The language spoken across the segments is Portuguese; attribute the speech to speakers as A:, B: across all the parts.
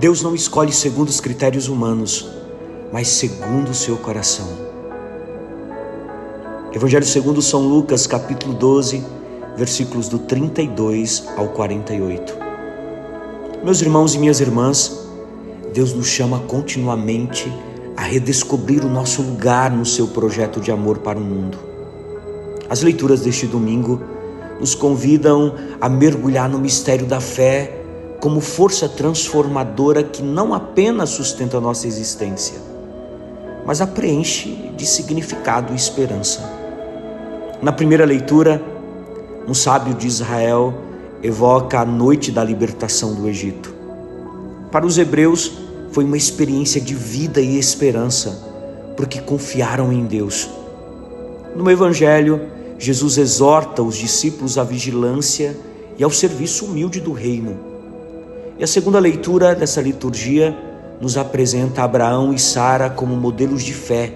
A: Deus não escolhe segundo os critérios humanos, mas segundo o seu coração. Evangelho segundo São Lucas, capítulo 12, versículos do 32 ao 48. Meus irmãos e minhas irmãs, Deus nos chama continuamente a redescobrir o nosso lugar no seu projeto de amor para o mundo. As leituras deste domingo nos convidam a mergulhar no mistério da fé como força transformadora que não apenas sustenta a nossa existência, mas a preenche de significado e esperança. Na primeira leitura, um sábio de Israel evoca a noite da libertação do Egito. Para os hebreus, foi uma experiência de vida e esperança, porque confiaram em Deus. No Evangelho, Jesus exorta os discípulos à vigilância e ao serviço humilde do reino. E a segunda leitura dessa liturgia nos apresenta Abraão e Sara como modelos de fé,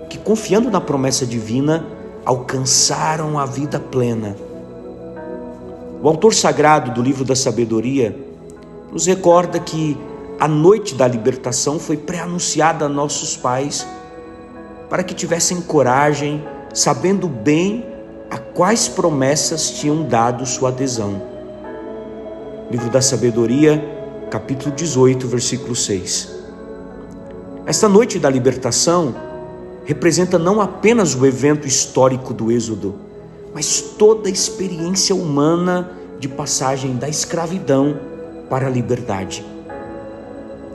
A: que, confiando na promessa divina, alcançaram a vida plena. O autor sagrado do livro da sabedoria nos recorda que a noite da libertação foi pré-anunciada a nossos pais para que tivessem coragem, sabendo bem a quais promessas tinham dado sua adesão. Livro da Sabedoria, capítulo 18, versículo 6. Esta noite da libertação representa não apenas o evento histórico do Êxodo, mas toda a experiência humana de passagem da escravidão para a liberdade.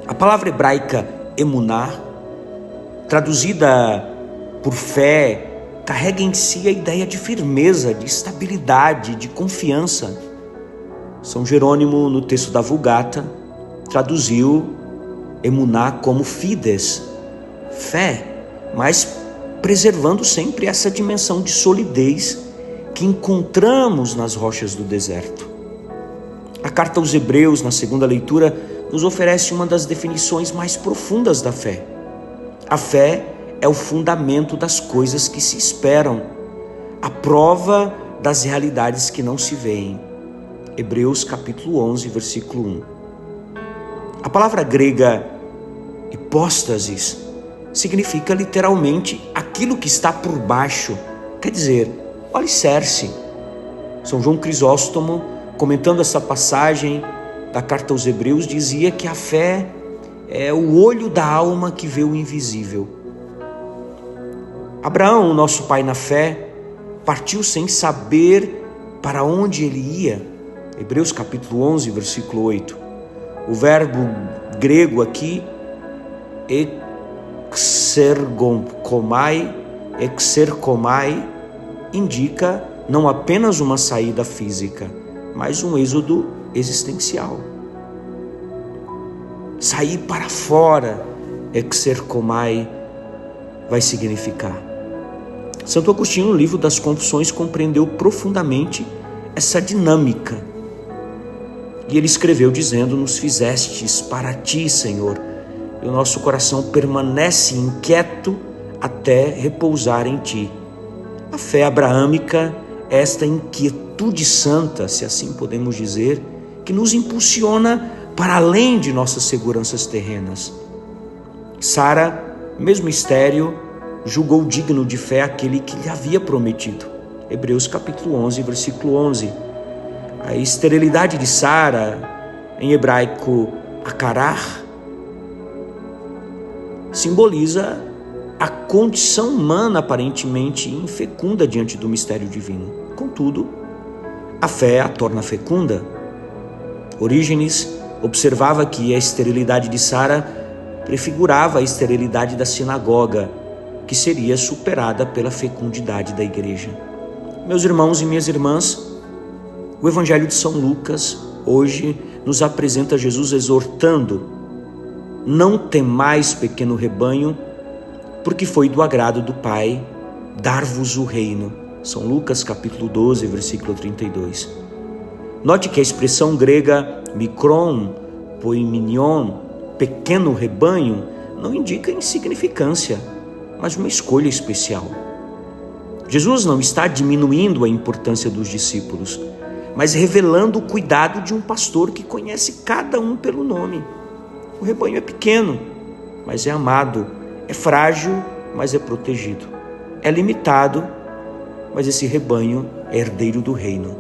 A: A palavra hebraica emuná, traduzida por fé, carrega em si a ideia de firmeza, de estabilidade, de confiança. São Jerônimo, no texto da Vulgata, traduziu emuná como fides, fé, mas preservando sempre essa dimensão de solidez que encontramos nas rochas do deserto. A carta aos Hebreus, na segunda leitura, nos oferece uma das definições mais profundas da fé. A fé é o fundamento das coisas que se esperam, a prova das realidades que não se veem. Hebreus capítulo 11, versículo 1. A palavra grega hipóstasis significa literalmente aquilo que está por baixo, quer dizer, o alicerce. São João Crisóstomo, comentando essa passagem da carta aos Hebreus, dizia que a fé é o olho da alma que vê o invisível. Abraão, nosso pai na fé, partiu sem saber para onde ele ia. Hebreus capítulo 11, versículo 8. O verbo grego aqui, exerkomai, indica não apenas uma saída física, mas um êxodo existencial. Sair para fora, exerkomai, vai significar. Santo Agostinho, no livro das Confissões, compreendeu profundamente essa dinâmica. E ele escreveu dizendo: nos fizestes para ti, Senhor, e o nosso coração permanece inquieto até repousar em ti. A fé abraâmica é esta inquietude santa, se assim podemos dizer, que nos impulsiona para além de nossas seguranças terrenas. Sara, mesmo estéril, julgou digno de fé aquele que lhe havia prometido. Hebreus capítulo 11, versículo 11. A esterilidade de Sara, em hebraico akarar, simboliza a condição humana aparentemente infecunda diante do mistério divino. Contudo, a fé a torna fecunda. Orígenes observava que a esterilidade de Sara prefigurava a esterilidade da sinagoga, que seria superada pela fecundidade da igreja. Meus irmãos e minhas irmãs, o Evangelho de São Lucas hoje nos apresenta Jesus exortando: não temais, pequeno rebanho, porque foi do agrado do Pai dar-vos o reino. São Lucas capítulo 12, versículo 32. Note que a expressão grega mikron, poiminion, pequeno rebanho, não indica insignificância, mas uma escolha especial. Jesus não está diminuindo a importância dos discípulos, mas revelando o cuidado de um pastor que conhece cada um pelo nome. O rebanho é pequeno, mas é amado. É frágil, mas é protegido. É limitado, mas esse rebanho é herdeiro do reino.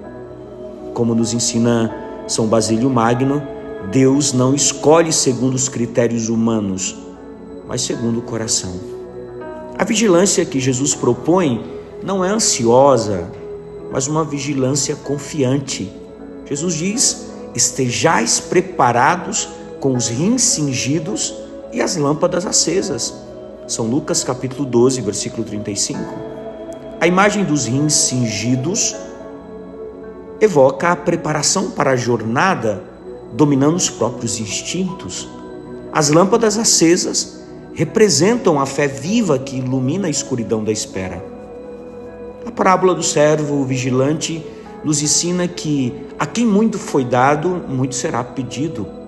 A: Como nos ensina São Basílio Magno, Deus não escolhe segundo os critérios humanos, mas segundo o coração. A vigilância que Jesus propõe não é ansiosa, mas uma vigilância confiante. Jesus diz: estejais preparados com os rins cingidos e as lâmpadas acesas. São Lucas capítulo 12, versículo 35. A imagem dos rins cingidos evoca a preparação para a jornada, dominando os próprios instintos. As lâmpadas acesas representam a fé viva que ilumina a escuridão da espera. A parábola do servo vigilante nos ensina que a quem muito foi dado, muito será pedido.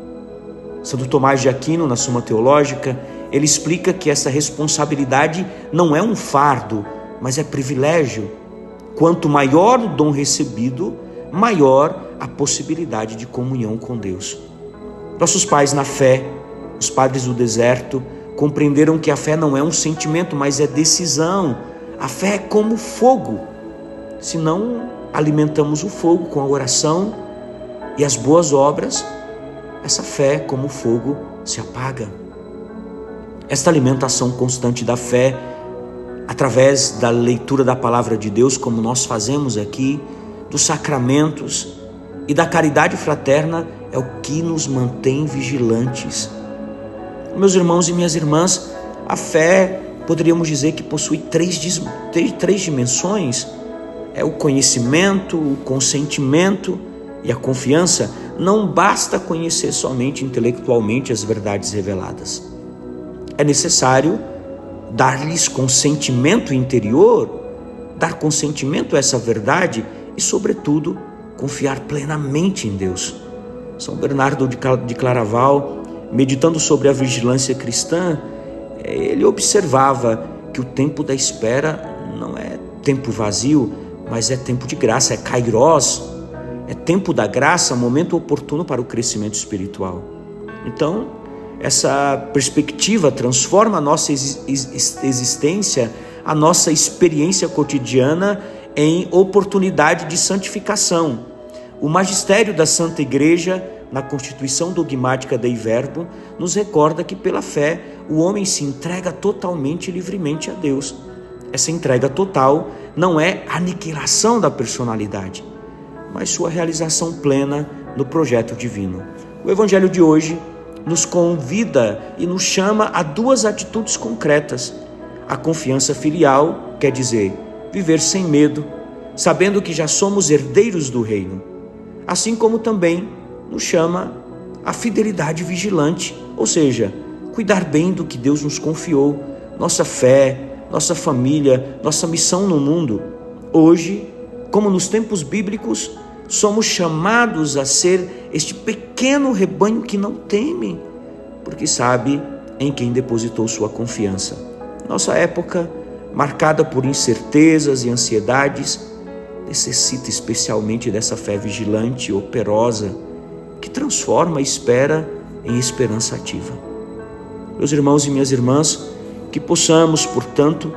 A: Santo Tomás de Aquino, na Suma Teológica, ele explica que essa responsabilidade não é um fardo, mas é privilégio. Quanto maior o dom recebido, maior a possibilidade de comunhão com Deus. Nossos pais na fé, os padres do deserto, compreenderam que a fé não é um sentimento, mas é decisão. A fé é como fogo. Se não alimentamos o fogo com a oração e as boas obras, essa fé, como fogo, se apaga. Esta alimentação constante da fé, através da leitura da palavra de Deus, como nós fazemos aqui, dos sacramentos e da caridade fraterna, é o que nos mantém vigilantes. Meus irmãos e minhas irmãs, a fé, poderíamos dizer que possui três dimensões. É o conhecimento, o consentimento e a confiança. Não basta conhecer somente intelectualmente as verdades reveladas. É necessário dar-lhes consentimento interior, dar consentimento a essa verdade e, sobretudo, confiar plenamente em Deus. São Bernardo de Claraval, meditando sobre a vigilância cristã, ele observava que o tempo da espera não é tempo vazio, mas é tempo de graça, é kairos, é tempo da graça, momento oportuno para o crescimento espiritual. Então, essa perspectiva transforma a nossa existência, a nossa experiência cotidiana em oportunidade de santificação. O magistério da Santa Igreja, na Constituição Dogmática Dei Verbo, nos recorda que pela fé o homem se entrega totalmente e livremente a Deus. Essa entrega total não é aniquilação da personalidade, mas sua realização plena no projeto divino. O Evangelho de hoje nos convida e nos chama a duas atitudes concretas. A confiança filial, quer dizer, viver sem medo, sabendo que já somos herdeiros do reino. Assim como também nos chama a fidelidade vigilante, ou seja, cuidar bem do que Deus nos confiou, nossa fé, nossa família, nossa missão no mundo. Hoje, como nos tempos bíblicos, somos chamados a ser este pequeno rebanho que não teme, porque sabe em quem depositou sua confiança. Nossa época, marcada por incertezas e ansiedades, necessita especialmente dessa fé vigilante e operosa, que transforma a espera em esperança ativa. Meus irmãos e minhas irmãs, que possamos, portanto,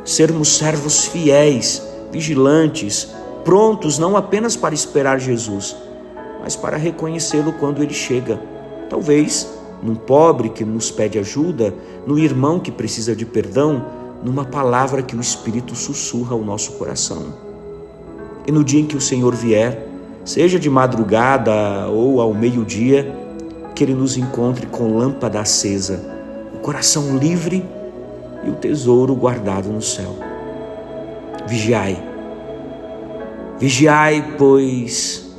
A: sermos servos fiéis, vigilantes, prontos não apenas para esperar Jesus, mas para reconhecê-lo quando ele chega. Talvez num pobre que nos pede ajuda, no irmão que precisa de perdão, numa palavra que o Espírito sussurra ao nosso coração. E no dia em que o Senhor vier, seja de madrugada ou ao meio-dia, que Ele nos encontre com lâmpada acesa, o coração livre e o tesouro guardado no céu. Vigiai, pois,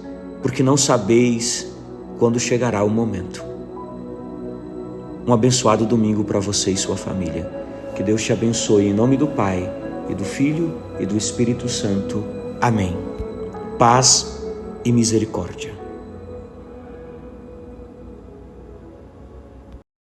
A: porque não sabeis quando chegará o momento. Um abençoado domingo para você e sua família. Que Deus te abençoe em nome do Pai, e do Filho e do Espírito Santo. Amém. Paz e misericórdia.